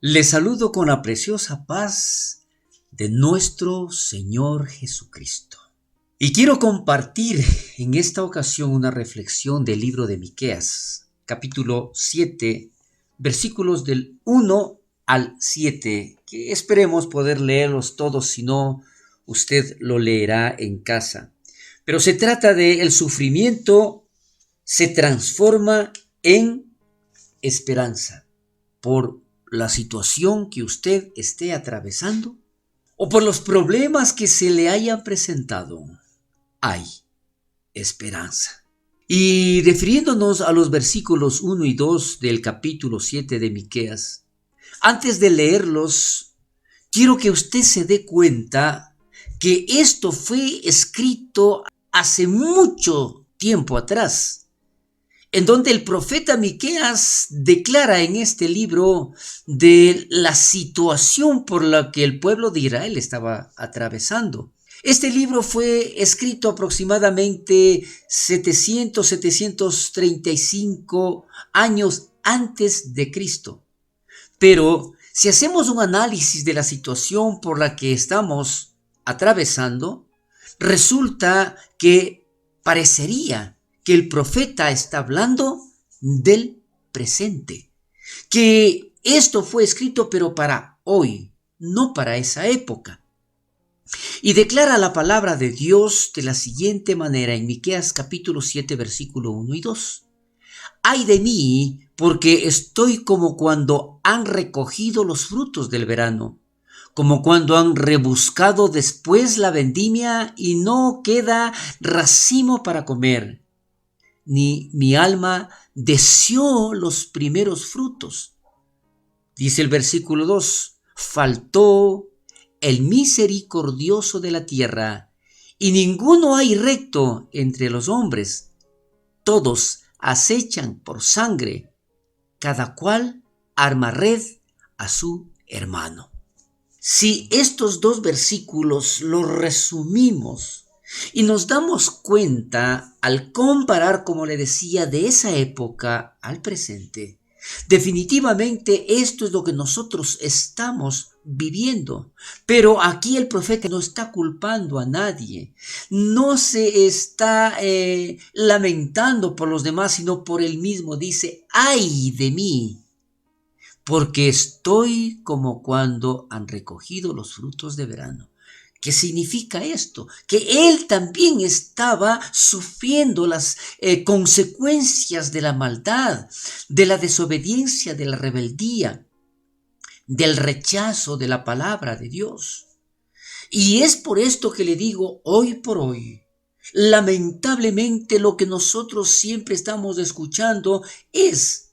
Les saludo con la preciosa paz de nuestro Señor Jesucristo. Y quiero compartir en esta ocasión una reflexión del libro de Miqueas, capítulo 7, versículos del 1 al 7, que esperemos poder leerlos todos, si no, usted lo leerá en casa. Pero se trata de el sufrimiento se transforma en esperanza por la situación que usted esté atravesando o por los problemas que se le hayan presentado. Hay esperanza. Y refiriéndonos a los versículos 1 y 2 del capítulo 7 de Miqueas, antes de leerlos, quiero que usted se dé cuenta que esto fue escrito hace mucho tiempo atrás, en donde el profeta Miqueas declara en este libro de la situación por la que el pueblo de Israel estaba atravesando. Este libro fue escrito aproximadamente 735 años antes de Cristo. Pero si hacemos un análisis de la situación por la que estamos atravesando, resulta que parecería que el profeta está hablando del presente, que esto fue escrito pero para hoy, no para esa época. Y declara la palabra de Dios de la siguiente manera en Miqueas capítulo 7 versículo 1 y 2. Ay de mí, porque estoy como cuando han recogido los frutos del verano, como cuando han rebuscado después la vendimia y no queda racimo para comer. Ni mi alma deseó los primeros frutos. Dice el versículo 2, faltó el misericordioso de la tierra, y ninguno hay recto entre los hombres. Todos acechan por sangre, cada cual arma red a su hermano. Si estos dos versículos los resumimos y nos damos cuenta al comparar, como le decía, de esa época al presente, definitivamente esto es lo que nosotros estamos viviendo. Pero aquí el profeta no está culpando a nadie, no se está lamentando por los demás, sino por él mismo. Dice, ay de mí, porque estoy como cuando han recogido los frutos de verano. ¿Qué significa esto? Que él también estaba sufriendo las consecuencias de la maldad, de la desobediencia, de la rebeldía, del rechazo de la palabra de Dios. Y es por esto que le digo, hoy por hoy, lamentablemente lo que nosotros siempre estamos escuchando es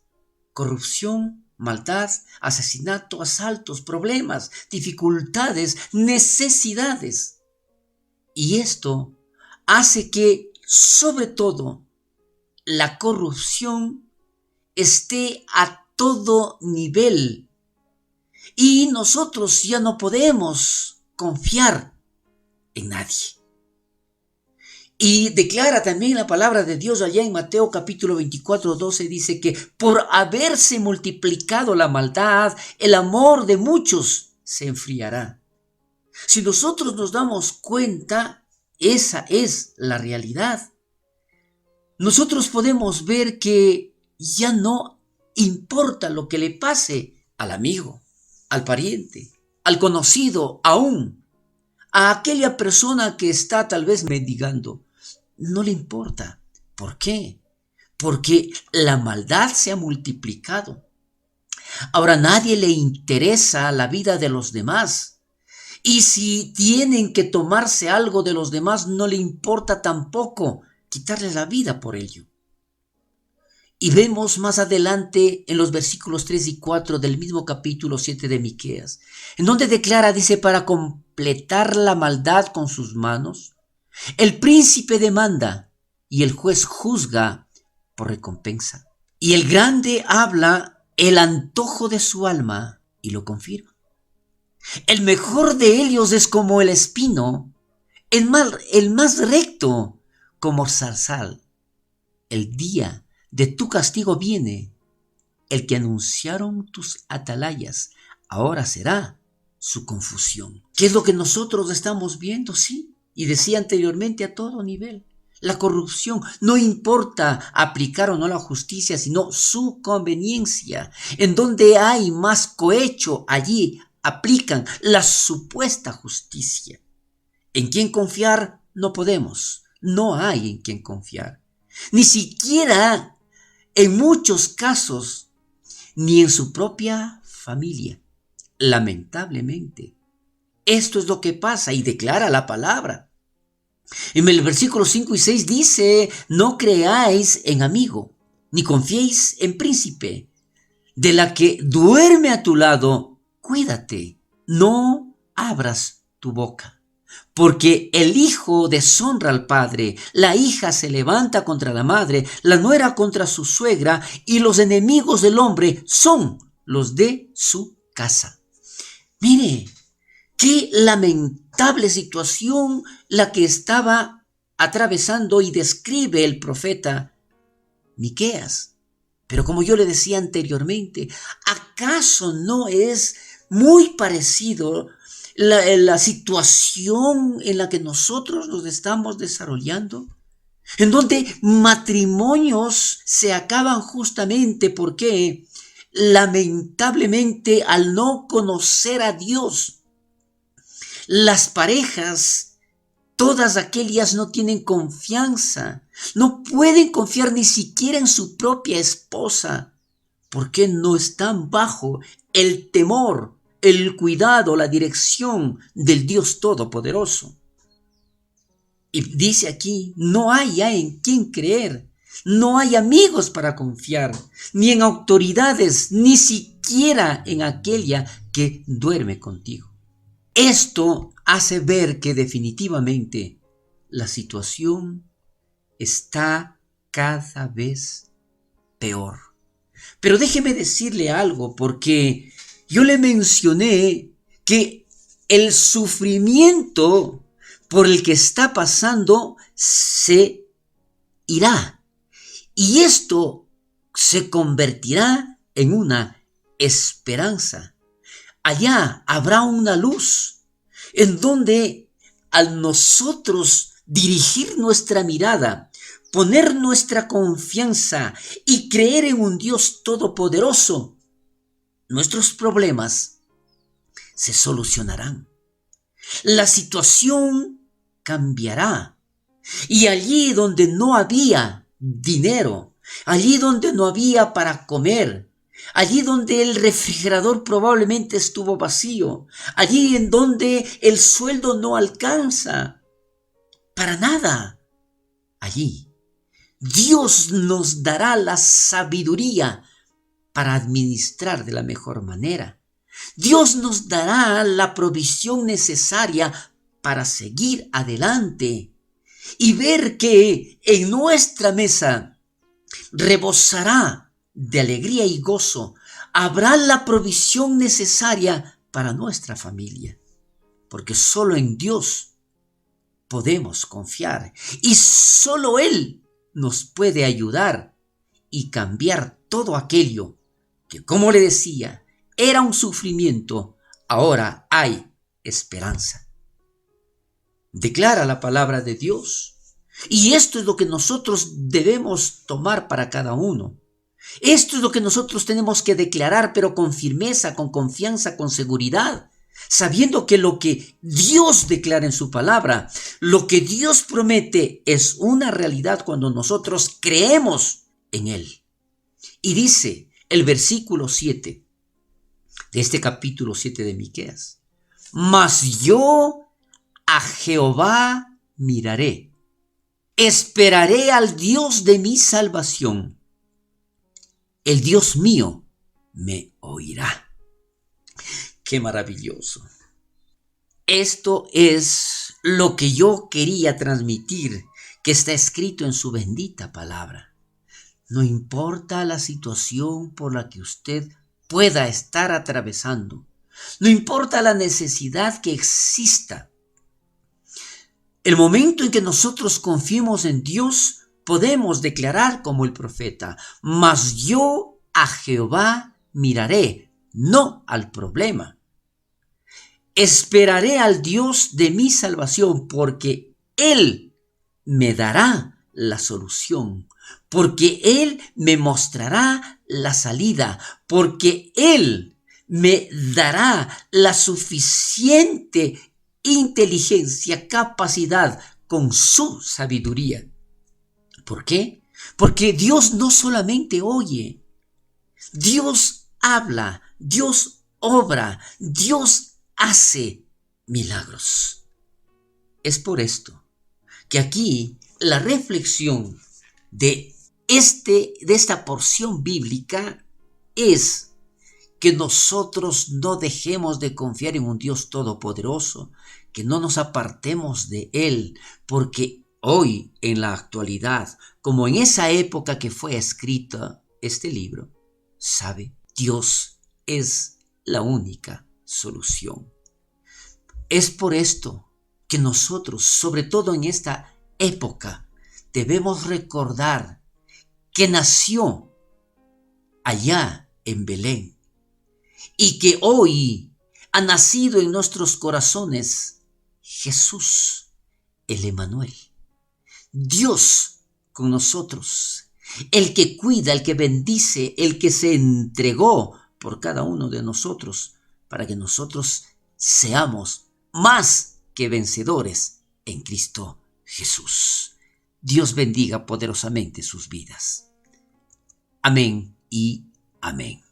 corrupción, maldad, asesinato, asaltos, problemas, dificultades, necesidades. Y esto hace que, sobre todo, la corrupción esté a todo nivel. Y nosotros ya no podemos confiar en nadie. Y declara también la palabra de Dios allá en Mateo capítulo 24, 12, dice que por haberse multiplicado la maldad, el amor de muchos se enfriará. Si nosotros nos damos cuenta, esa es la realidad. Nosotros podemos ver que ya no importa lo que le pase al amigo, al pariente, al conocido, aún a aquella persona que está tal vez mendigando. No le importa. ¿Por qué? Porque la maldad se ha multiplicado. Ahora a nadie le interesa la vida de los demás. Y si tienen que tomarse algo de los demás, no le importa tampoco quitarles la vida por ello. Y vemos más adelante en los versículos 3 y 4 del mismo capítulo 7 de Miqueas, en donde declara, dice, para completar la maldad con sus manos, el príncipe demanda y el juez juzga por recompensa. Y el grande habla el antojo de su alma y lo confirma. El mejor de ellos es como el espino, el más recto como zarzal. El día de tu castigo viene, el que anunciaron tus atalayas ahora será su confusión. ¿Qué es lo que nosotros estamos viendo? Sí, y decía anteriormente, a todo nivel. La corrupción, no importa aplicar o no la justicia, sino su conveniencia. En donde hay más cohecho, allí aplican la supuesta justicia. ¿En quién confiar? No podemos. No hay en quién confiar. Ni siquiera, en muchos casos, ni en su propia familia. Lamentablemente. Esto es lo que pasa y declara la palabra. En el versículo 5 y 6 dice: no creáis en amigo, ni confiéis en príncipe. De la que duerme a tu lado, cuídate, no abras tu boca. Porque el hijo deshonra al padre, la hija se levanta contra la madre, la nuera contra su suegra, y los enemigos del hombre son los de su casa. Mire, qué lamentable situación la que estaba atravesando y describe el profeta Miqueas. Pero como yo le decía anteriormente, ¿acaso no es muy parecido la situación en la que nosotros nos estamos desarrollando? En donde matrimonios se acaban justamente porque lamentablemente al no conocer a Dios, las parejas, todas aquellas no tienen confianza, no pueden confiar ni siquiera en su propia esposa, porque no están bajo el temor, el cuidado, la dirección del Dios Todopoderoso. Y dice aquí, no hay ya en quién creer, no hay amigos para confiar, ni en autoridades, ni siquiera en aquella que duerme contigo. Esto hace ver que definitivamente la situación está cada vez peor. Pero déjeme decirle algo, porque yo le mencioné que el sufrimiento por el que está pasando se irá. Y esto se convertirá en una esperanza. Allá habrá una luz en donde al nosotros dirigir nuestra mirada, poner nuestra confianza y creer en un Dios todopoderoso, nuestros problemas se solucionarán. La situación cambiará. Y allí donde no había dinero, allí donde no había para comer, allí donde el refrigerador probablemente estuvo vacío, allí en donde el sueldo no alcanza para nada, allí Dios nos dará la sabiduría para administrar de la mejor manera. Dios nos dará la provisión necesaria para seguir adelante y ver que en nuestra mesa rebosará de alegría y gozo. Habrá la provisión necesaria para nuestra familia, porque solo en Dios podemos confiar y solo Él nos puede ayudar y cambiar todo aquello que, como le decía, era un sufrimiento, ahora hay esperanza. Declara la palabra de Dios. Y esto es lo que nosotros debemos tomar para cada uno. Esto es lo que nosotros tenemos que declarar, pero con firmeza, con confianza, con seguridad, sabiendo que lo que Dios declara en su palabra, lo que Dios promete es una realidad cuando nosotros creemos en Él. Y dice el versículo 7 de este capítulo 7 de Miqueas: mas yo a Jehová miraré, esperaré al Dios de mi salvación. El Dios mío me oirá. ¡Qué maravilloso! Esto es lo que yo quería transmitir, que está escrito en su bendita palabra. No importa la situación por la que usted pueda estar atravesando, no importa la necesidad que exista, el momento en que nosotros confiemos en Dios, podemos declarar como el profeta: mas yo a Jehová miraré, no al problema. Esperaré al Dios de mi salvación, porque Él me dará la solución, porque Él me mostrará la salida, porque Él me dará la suficiente inteligencia, capacidad con su sabiduría. ¿Por qué? Porque Dios no solamente oye, Dios habla, Dios obra, Dios hace milagros. Es por esto que aquí la reflexión de esta porción bíblica es que nosotros no dejemos de confiar en un Dios todopoderoso, que no nos apartemos de Él, porque hoy, en la actualidad, como en esa época que fue escrito este libro, sabe, Dios es la única solución. Es por esto que nosotros, sobre todo en esta época, debemos recordar que nació allá en Belén y que hoy ha nacido en nuestros corazones Jesús, el Emmanuel, Dios con nosotros, el que cuida, el que bendice, el que se entregó por cada uno de nosotros para que nosotros seamos más que vencedores en Cristo Jesús. Dios bendiga poderosamente sus vidas. Amén y amén.